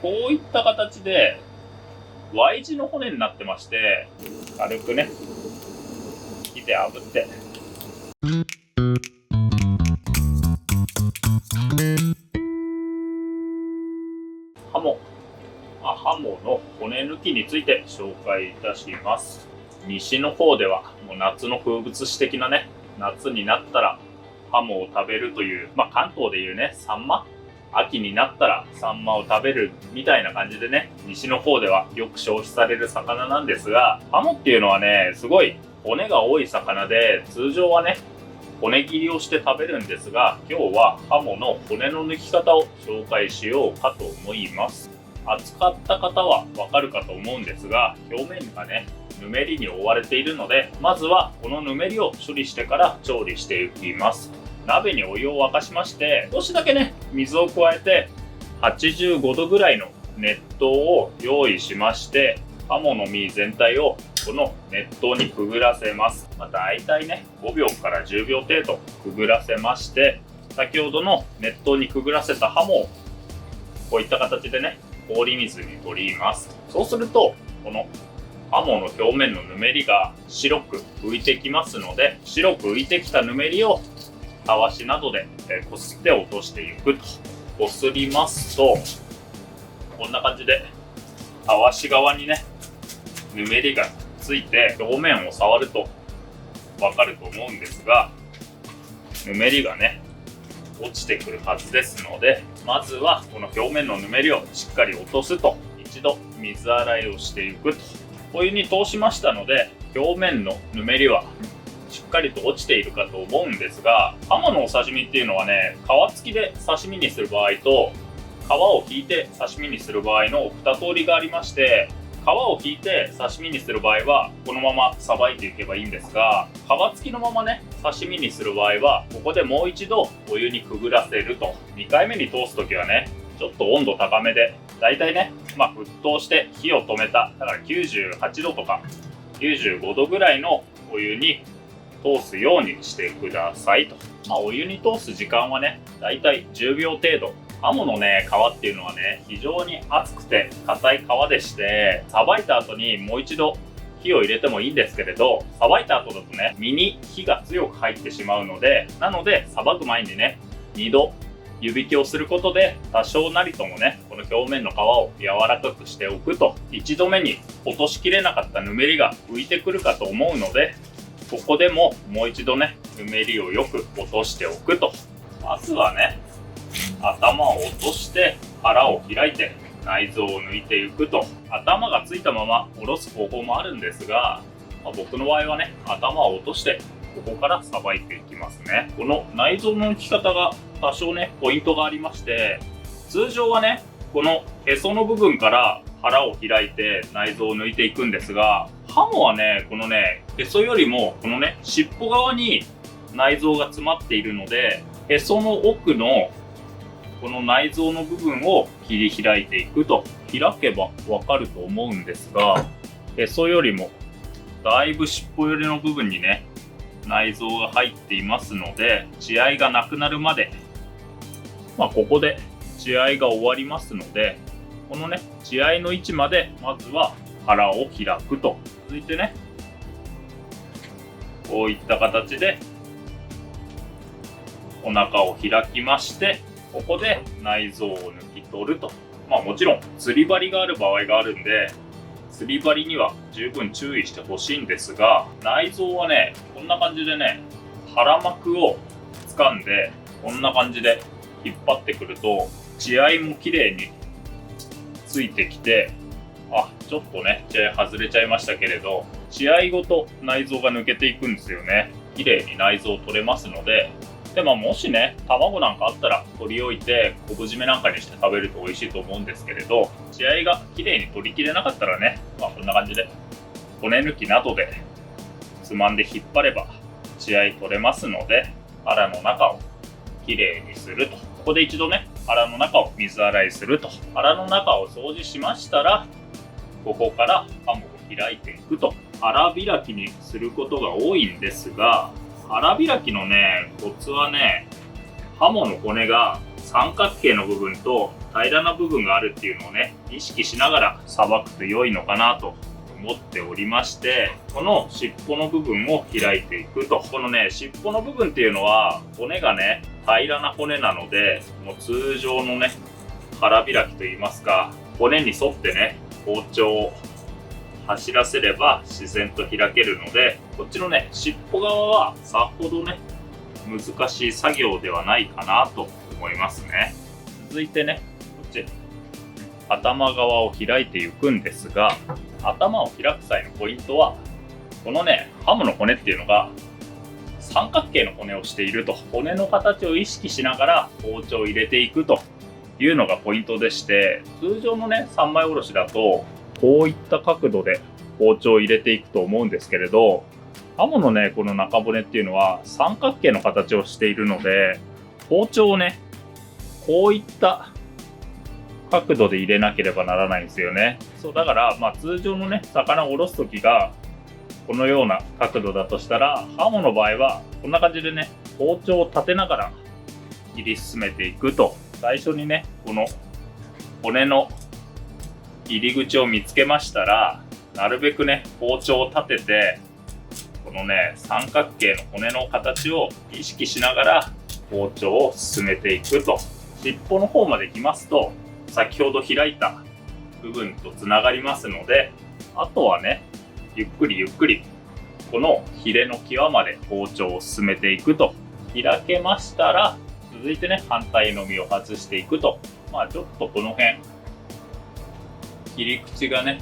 こういった形で Y 字の骨になってまして、軽くね火で炙ってハモの骨抜きについて紹介いたします。西の方ではもう夏の風物詩的なね、夏になったらハモを食べるという、関東でいうね、サンマ、秋になったらサンマを食べるみたいな感じでね、西の方ではよく消費される魚なんですが、ハモっていうのはね、すごい骨が多い魚で、通常はね骨切りをして食べるんですが、今日はハモの骨の抜き方を紹介しようかと思います。扱った方はわかるかと思うんですが、表面がねぬめりに覆われているので、まずはこのぬめりを処理してから調理していきます。鍋にお湯を沸かしまして、少しだけね水を加えて85度ぐらいの熱湯を用意しまして、ハモの身全体をこの熱湯にくぐらせます。だいたいね5秒から10秒程度くぐらせまして、先ほどの熱湯にくぐらせたハモをこういった形でね氷水に取ります。そうするとこのハモの表面のぬめりが白く浮いてきますので、白く浮いてきたぬめりをたわしなどでこすって落としていくと。こすりますとこんな感じでたわし側にねぬめりがついて、表面を触るとわかると思うんですが、ぬめりがね落ちてくるはずですので、まずはこの表面のぬめりをしっかり落とすと、一度水洗いをしていくと。お湯に通しましたので、表面のぬめりはしっかりと落ちているかと思うんですが、ハモのお刺身っていうのはね、皮付きで刺身にする場合と皮を引いて刺身にする場合の2通りがありまして、皮を引いて刺身にする場合はこのままさばいていけばいいんですが、皮付きのままね刺身にする場合はここでもう一度お湯にくぐらせると。2回目に通す時はねちょっと温度高めで、だいたいね沸騰して火を止めた、だから98度とか95度ぐらいのお湯に通すようにしてくださいと。お湯に通す時間はねだいたい10秒程度。ハモのね皮っていうのはね非常に厚くて硬い皮でして、さばいた後にもう一度火を入れてもいいんですけれど、さばいた後だとね身に火が強く入ってしまうので、さばく前にね2度湯引きをすることで多少なりともねこの表面の皮を柔らかくしておくと、1度目に落としきれなかったぬめりが浮いてくるかと思うので、ここでももう一度ねぬめりをよく落としておくと。まずはね頭を落として腹を開いて内臓を抜いていくと。頭がついたまま下ろす方法もあるんですが、僕の場合はね頭を落としてここからさばいていきますね。この内臓の抜き方が多少ねポイントがありまして、通常はねこのへその部分から腹を開いて内臓を抜いていくんですが、ハモはねこのねへそよりもこのね尻尾側に内臓が詰まっているので、へその奥のこの内臓の部分を切り開いていくと。開けばわかると思うんですが、へそよりもだいぶ尻尾寄りの部分にね内臓が入っていますので、血合いがなくなるまで、ここで血合いが終わりますので、このね血合いの位置までまずは腹を開くと。続いてねこういった形でお腹を開きまして、ここで内臓を抜き取ると。もちろん釣り針がある場合があるんで、釣り針には十分注意してほしいんですが、内臓はねこんな感じでね腹膜を掴んでこんな感じで引っ張ってくると血合いも綺麗についてきて、ちょっとね血合い外れちゃいましたけれど、血合いごと内臓が抜けていくんですよね。綺麗に内臓取れますので、もしね卵なんかあったら取り置いて昆布締めなんかにして食べると美味しいと思うんですけれど、血合いが綺麗に取りきれなかったらね、こんな感じで骨抜きなどでつまんで引っ張れば血合い取れますので、腹の中を綺麗にすると。ここで一度ね腹の中を水洗いすると。腹の中を掃除しましたら、ここからハモを開いていくと。腹開きにすることが多いんですが、腹開きのねコツはね、ハモの骨が三角形の部分と平らな部分があるっていうのをね、意識しながらさばくと良いのかなと思っておりまして、この尻尾の部分を開いていくと。このね、尻尾の部分っていうのは骨がね、平らな骨なので、もう通常のね、腹開きといいますか、骨に沿ってね、包丁を走らせれば自然と開けるので、こっちのね、尻尾側はさほどね、難しい作業ではないかなと思いますね。続いてね、こっち、頭側を開いていくんですが、頭を開く際のポイントは、このね、ハモの骨っていうのが三角形の骨をしていると。骨の形を意識しながら包丁を入れていくというのがポイントでして、通常のね、三枚おろしだと、こういった角度で包丁を入れていくと思うんですけれど、ハモのね、この中骨っていうのは三角形の形をしているので、包丁をね、こういった角度で入れなければならないんですよね。そう、だから、通常のね、魚をおろすときが、このような角度だとしたら、ハモの場合は、こんな感じでね、包丁を立てながら切り進めていくと。最初にね、この骨の入り口を見つけましたら、なるべくね、包丁を立てて、このね、三角形の骨の形を意識しながら包丁を進めていくと。尻尾の方まで来ますと、先ほど開いた部分とつながりますので、あとはね、ゆっくりゆっくりこのヒレの際まで包丁を進めていくと。開けましたら、続いてね、反対の身を外していくと。ちょっとこの辺切り口がね、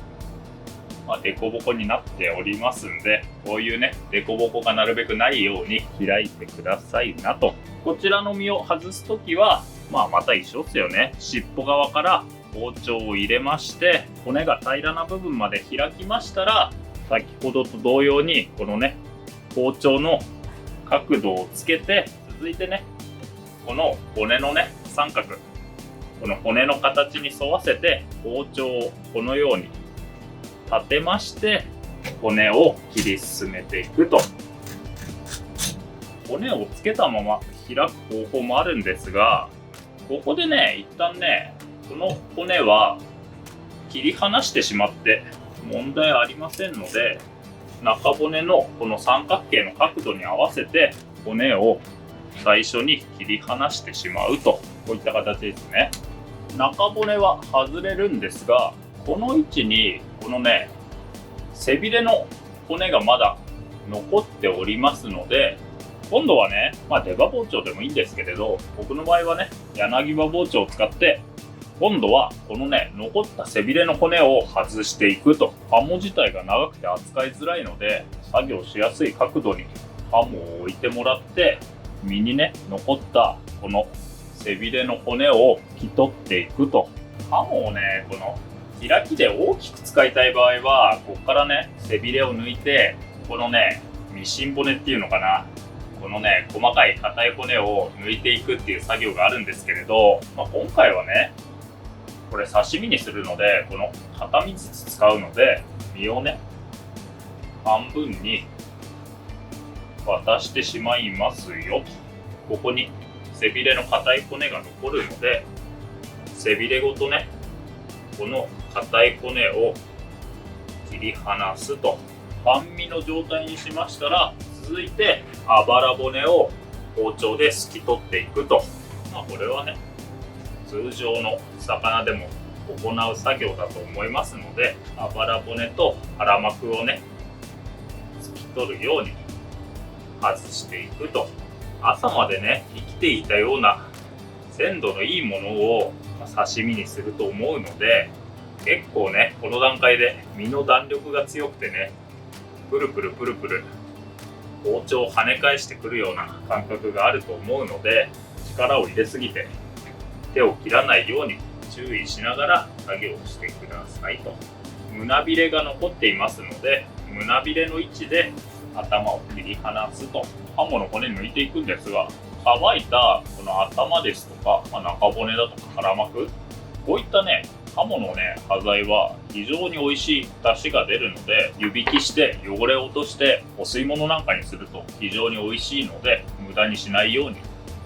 デコボコになっておりますんで、こういうね、デコボコがなるべくないように開いてくださいなと。こちらの身を外すときは、また一緒ですよね。尻尾側から包丁を入れまして、骨が平らな部分まで開きましたら、先ほどと同様に、このね、包丁の角度をつけて、続いてね、この骨のね、三角、この骨の形に沿わせて、包丁をこのように立てまして、骨を切り進めていくと。骨をつけたまま開く方法もあるんですが、ここでね、一旦ね、この骨は切り離してしまって問題ありませんので、中骨のこの三角形の角度に合わせて骨を最初に切り離してしまうと、こういった形ですね。中骨は外れるんですが、この位置にこのね、背びれの骨がまだ残っておりますので、今度はね、出刃包丁でもいいんですけれど、僕の場合はね、柳刃包丁を使って、今度はこのね、残った背びれの骨を外していくと。ハモ自体が長くて扱いづらいので、作業しやすい角度にハモを置いてもらって、身にね、残ったこの背びれの骨を切り取っていくと。ハモをね、この開きで大きく使いたい場合は、ここからね、背びれを抜いて、このね、ミシン骨っていうのかな、このね、細かい硬い骨を抜いていくっていう作業があるんですけれど、今回はね、これ刺身にするので、この片身ずつ使うので、身をね、半分に渡してしまいますよ。ここに背びれの硬い骨が残るので、背びれごとね、この硬い骨を切り離すと。半身の状態にしましたら、続いてあばら骨を包丁で透き取っていくと。これはね、通常の魚でも行う作業だと思いますので、あばら骨と腹膜をね、透き取るように外していくと。朝までね、生きていたような鮮度のいいものを刺身にすると思うので、結構ね、この段階で身の弾力が強くてね、プルプルプルプル包丁を跳ね返してくるような感覚があると思うので、力を入れすぎて手を切らないように注意しながら作業してくださいと。胸びれが残っていますので、胸びれの位置で頭を切り離すと。ハモの骨抜いていくんですが、乾いたこの頭ですとか、中骨だとか腹膜、こういったね、ハモのね、端材は非常に美味しい出汁が出るので、湯引きして汚れを落としてお吸い物なんかにすると非常に美味しいので、無駄にしないように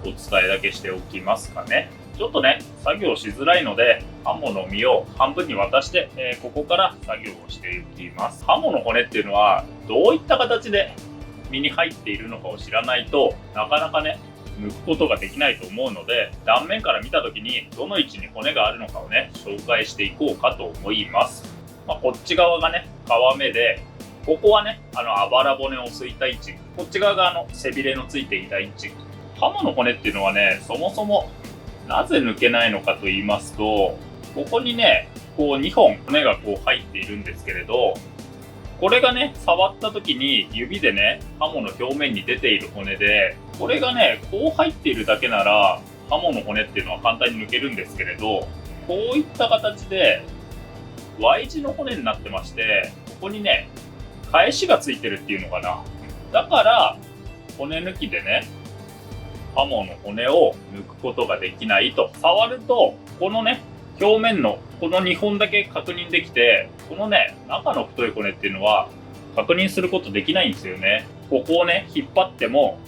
お伝えだけしておきますかね。ちょっとね、作業しづらいので、ハモの身を半分に渡して、ここから作業をしていきます。ハモの骨っていうのはどういった形で身に入っているのかを知らないとなかなかね抜くことができないと思うので、断面から見た時にどの位置に骨があるのかをね紹介していこうかと思います。こっち側がね皮目で、ここはねあばら骨をすいた位置、こっち側が背びれのついていた位置。ハモの骨っていうのはね、そもそもなぜ抜けないのかと言いますと、ここにねこう2本骨がこう入っているんですけれど、これがね触った時に指でねハモの表面に出ている骨で、これがねこう入っているだけならハモの骨っていうのは簡単に抜けるんですけれど、こういった形で Y 字の骨になってまして、ここにね返しがついてるっていうのかな。だから骨抜きでねハモの骨を抜くことができないと。触るとこのね表面のこの2本だけ確認できて、このね中の太い骨っていうのは確認することできないんですよね。ここをね引っ張っても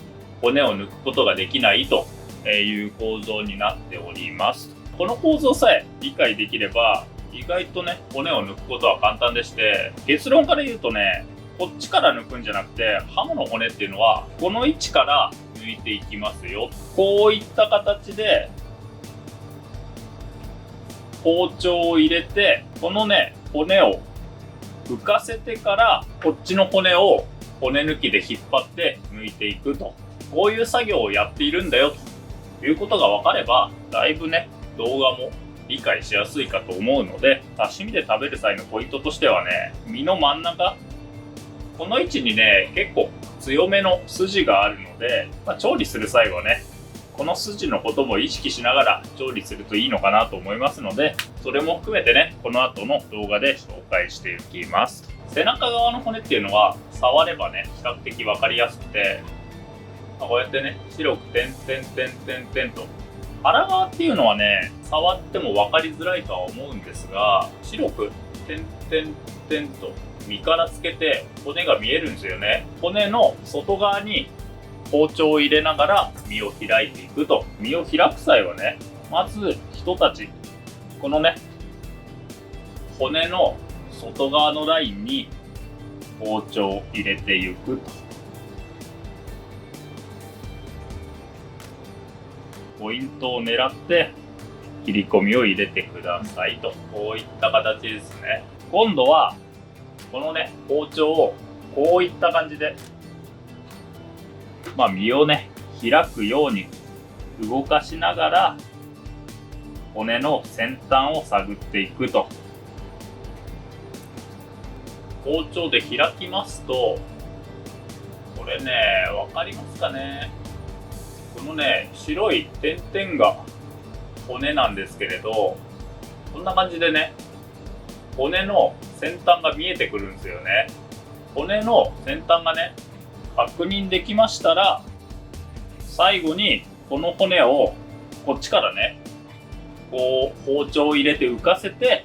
骨を抜くことができないという構造になっております。この構造さえ理解できれば意外とね骨を抜くことは簡単でして、結論から言うとね、こっちから抜くんじゃなくて、ハモの骨っていうのはこの位置から抜いていきますよ。こういった形で包丁を入れて、このね骨を浮かせてからこっちの骨を骨抜きで引っ張って抜いていくと、こういう作業をやっているんだよということが分かれば、だいぶね動画も理解しやすいかと思うので、刺身で食べる際のポイントとしてはね、身の真ん中この位置にね結構強めの筋があるので、調理する際はねこの筋のことも意識しながら調理するといいのかなと思いますので、それも含めてねこの後の動画で紹介していきます。背中側の骨っていうのは触ればね比較的分かりやすくて、こうやってね白く点々点々点と、腹側っていうのはね触っても分かりづらいとは思うんですが、白く点々点と身からつけて骨が見えるんですよね。骨の外側に包丁を入れながら身を開いていくと。身を開く際はね、まず一たちこのね骨の外側のラインに包丁を入れていくと。ポイントを狙って切り込みを入れてくださいと。こういった形ですね。今度はこのね包丁をこういった感じで身をね開くように動かしながら骨の先端を探っていくと。包丁で開きますと、これね分かりますかね、このね白い点々が骨なんですけれど、こんな感じでね骨の先端が見えてくるんですよね。骨の先端がね確認できましたら、最後にこの骨をこっちからねこう包丁を入れて浮かせて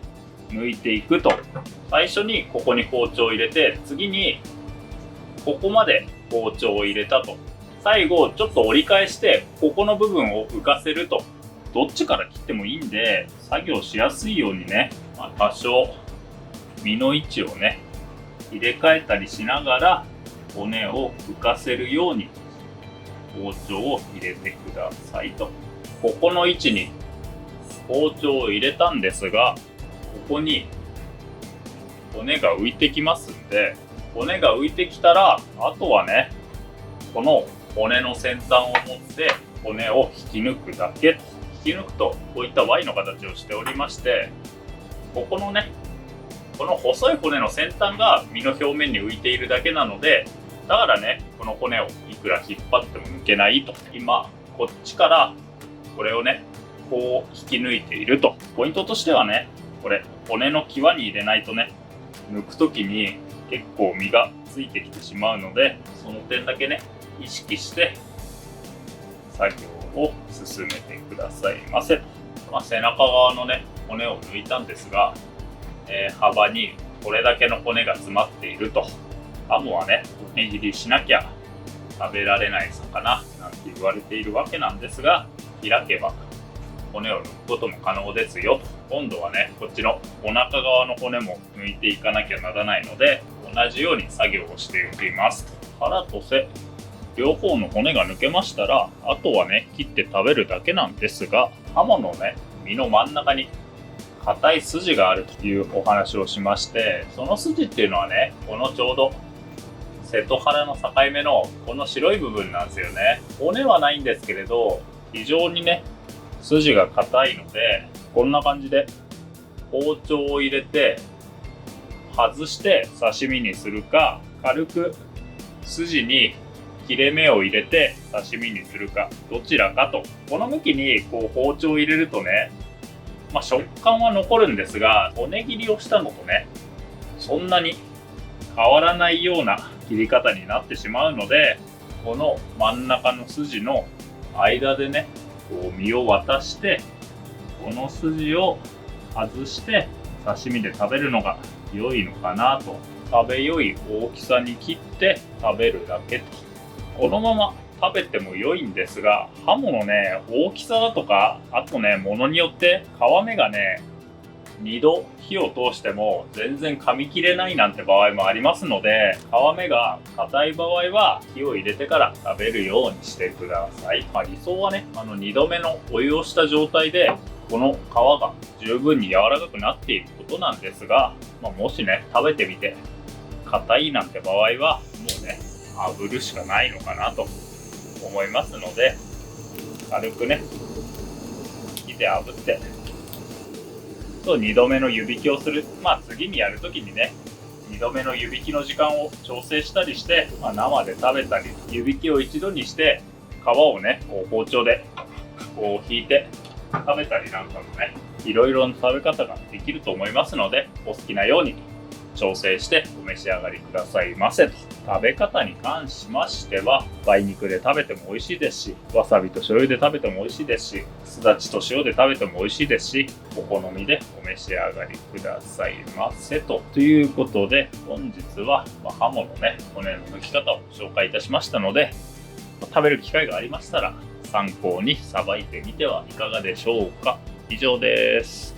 抜いていくと。最初にここに包丁を入れて、次にここまで包丁を入れたと。最後ちょっと折り返してここの部分を浮かせると。どっちから切ってもいいんで作業しやすいようにね、多少身の位置をね入れ替えたりしながら骨を浮かせるように包丁を入れてくださいと。ここの位置に包丁を入れたんですが、ここに骨が浮いてきますんで、骨が浮いてきたらあとはねこの骨の先端を持って骨を引き抜くだけと。引き抜くとこういった Y の形をしておりまして、ここのねこの細い骨の先端が身の表面に浮いているだけなので、だからねこの骨をいくら引っ張っても抜けないと。今こっちからこれをねこう引き抜いていると。ポイントとしてはね、これ骨の際に入れないとね抜く時に結構身がついてきてしまうので、その点だけね意識して作業を進めてくださいませ。背中側のね骨を抜いたんですが、幅にこれだけの骨が詰まっていると。ハモはね骨切りしなきゃ食べられない魚なんて言われているわけなんですが、開けば骨を抜くことも可能ですよと。今度はね、こっちのお腹側の骨も抜いていかなきゃならないので、同じように作業をしていきます。腹と背、両方の骨が抜けましたら、あとはね、切って食べるだけなんですが、ハモのね、身の真ん中に硬い筋があるというお話をしまして、その筋っていうのはね、このちょうど背と腹の境目のこの白い部分なんですよね。骨はないんですけれど、非常にね、筋が硬いので、こんな感じで包丁を入れて外して刺身にするか、軽く筋に切れ目を入れて刺身にするか、どちらかと。この向きにこう包丁を入れるとね、食感は残るんですが、骨切りをしたのとね、そんなに変わらないような切り方になってしまうので、この真ん中の筋の間でね、こう身を渡して、この筋を外して刺身で食べるのが良いのかなと。食べ良い大きさに切って食べるだけと。このまま食べても良いんですが、ハモのね、大きさだとか、あとね、ものによって皮目がね、2度火を通しても全然噛み切れないなんて場合もありますので、皮目が硬い場合は火を入れてから食べるようにしてください。理想はね、2度目のお湯をした状態で、この皮が十分に柔らかくなっていることなんですが、もしね、食べてみて硬いなんて場合は、もうね、炙るしかないのかなと思いますので、軽くね、火で炙って、2度目の湯引きをする。次にやるときにね、2度目の湯引きの時間を調整したりして、生で食べたり、湯引きを一度にして、皮をね、こう包丁でこう引いて食べたりなんかもね、いろいろな食べ方ができると思いますので、お好きなように調整してお召し上がりくださいませと。食べ方に関しましては、梅肉で食べても美味しいですし、わさびと醤油で食べても美味しいですし、すだちと塩で食べても美味しいですし、お好みでお召し上がりくださいませと。ということで、本日はハモのね、骨の抜き方を紹介いたしましたので、食べる機会がありましたら参考にさばいてみてはいかがでしょうか。以上です。